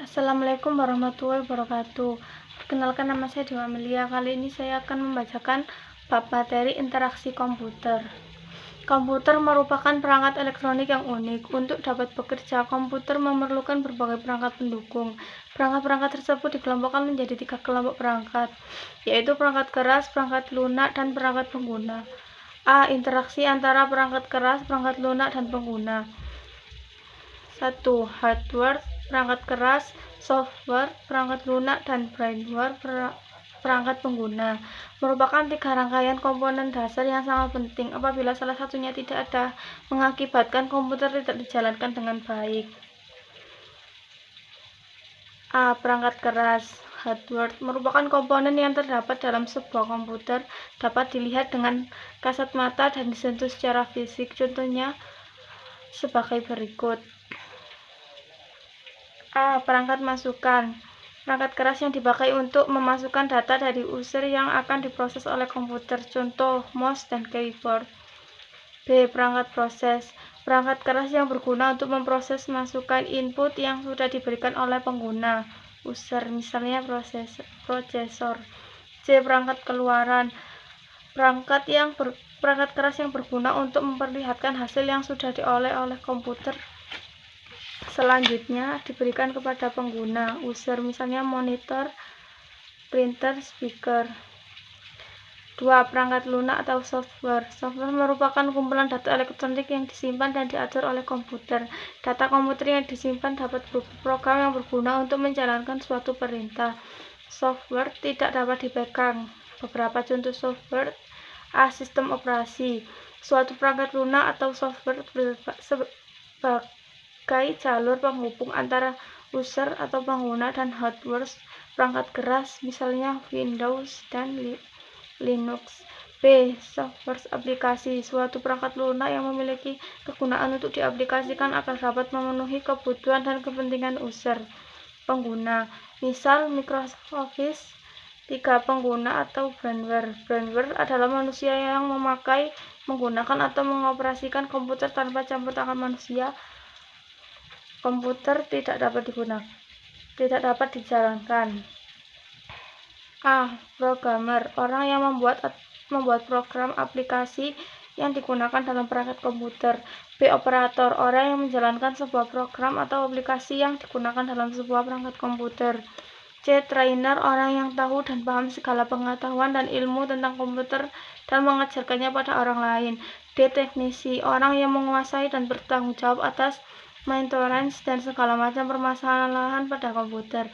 Assalamualaikum warahmatullahi wabarakatuh. Perkenalkan, nama saya Dewa Amelia. Kali ini saya akan membacakan bab materi interaksi komputer. Komputer merupakan perangkat elektronik yang unik. Untuk dapat bekerja, komputer memerlukan berbagai perangkat pendukung. Perangkat-perangkat tersebut dikelompokkan menjadi 3 kelompok perangkat, yaitu perangkat keras, perangkat lunak, dan perangkat pengguna. A. Interaksi antara perangkat keras, perangkat lunak, dan pengguna. 1. Hardware perangkat keras, software perangkat lunak, dan firmware perangkat pengguna merupakan 3 rangkaian komponen dasar yang sangat penting. Apabila salah satunya tidak ada, mengakibatkan komputer tidak dijalankan dengan baik. A. Perangkat keras. Hardware merupakan komponen yang terdapat dalam sebuah komputer, dapat dilihat dengan kasat mata dan disentuh secara fisik. Contohnya sebagai berikut. A. Perangkat masukan. Perangkat keras yang dipakai untuk memasukkan data dari user yang akan diproses oleh komputer, contoh mouse dan keyboard. B. Perangkat proses. Perangkat keras yang berguna untuk memproses masukan input yang sudah diberikan oleh pengguna, user, misalnya prosesor. C. Perangkat keluaran. Perangkat keras yang berguna untuk memperlihatkan hasil yang sudah dioleh oleh komputer selanjutnya diberikan kepada pengguna, user, misalnya monitor, printer, speaker. 2. Perangkat lunak atau software. Software merupakan kumpulan data elektronik yang disimpan dan diatur oleh komputer. Data komputer yang disimpan dapat berupa program yang berguna untuk menjalankan suatu perintah. Software tidak dapat dipegang. Beberapa contoh software. A. Sistem operasi. Suatu perangkat lunak atau software sebagai jalur penghubung antara user atau pengguna dan hardware perangkat keras, misalnya Windows dan Linux. B. Software aplikasi. Suatu perangkat lunak yang memiliki kegunaan untuk diaplikasikan agar dapat memenuhi kebutuhan dan kepentingan user pengguna. Misal Microsoft Office. 3. Pengguna atau brandware. Brandware adalah manusia yang memakai, menggunakan, atau mengoperasikan komputer tanpa campur tangan manusia. Komputer tidak dapat dijalankan. A. Programmer. Orang yang membuat program aplikasi yang digunakan dalam perangkat komputer. B. Operator. Orang yang menjalankan sebuah program atau aplikasi yang digunakan dalam sebuah perangkat komputer. C. Trainer. Orang yang tahu dan paham segala pengetahuan dan ilmu tentang komputer dan mengajarkannya pada orang lain. D. Teknisi. Orang yang menguasai dan bertanggung jawab atas maintenance dan segala macam permasalahan pada komputer.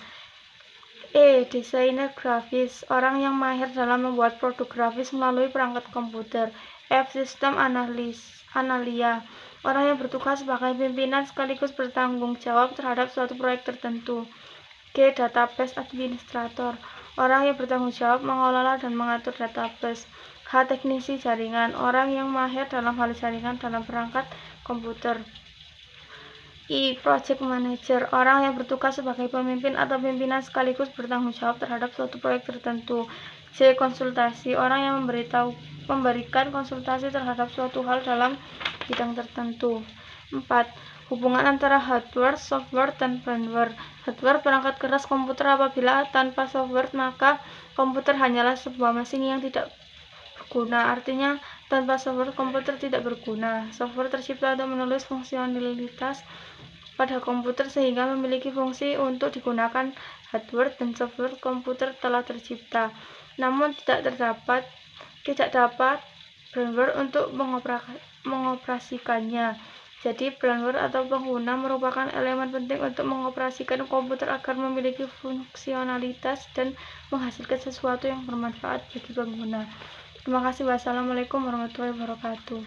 E. Desainer grafis. Orang yang mahir dalam membuat produk grafis melalui perangkat komputer. F. Sistem analia. Orang yang bertugas sebagai pimpinan sekaligus bertanggung jawab terhadap suatu proyek tertentu. G. Database administrator. Orang yang bertanggung jawab mengelola dan mengatur database. H. Teknisi jaringan. Orang yang mahir dalam hal jaringan dalam perangkat komputer. I. Project manager. Orang yang bertugas sebagai pemimpin atau pimpinan sekaligus bertanggung jawab terhadap suatu proyek tertentu. J. Konsultasi. Orang yang memberikan konsultasi terhadap suatu hal dalam bidang tertentu. 4. Hubungan antara hardware, software, dan firmware. Hardware perangkat keras komputer. Apabila tanpa software, maka komputer hanyalah sebuah mesin yang tidak berguna. Artinya, tanpa software, komputer tidak berguna. Software tercipta untuk menulis fungsionalitas pada komputer sehingga memiliki fungsi untuk digunakan. Hardware dan software komputer telah tercipta, namun tidak dapat firmware untuk mengoperasikannya. Jadi, firmware atau pengguna merupakan elemen penting untuk mengoperasikan komputer agar memiliki fungsionalitas dan menghasilkan sesuatu yang bermanfaat bagi pengguna. Terima kasih. Wassalamualaikum warahmatullahi wabarakatuh.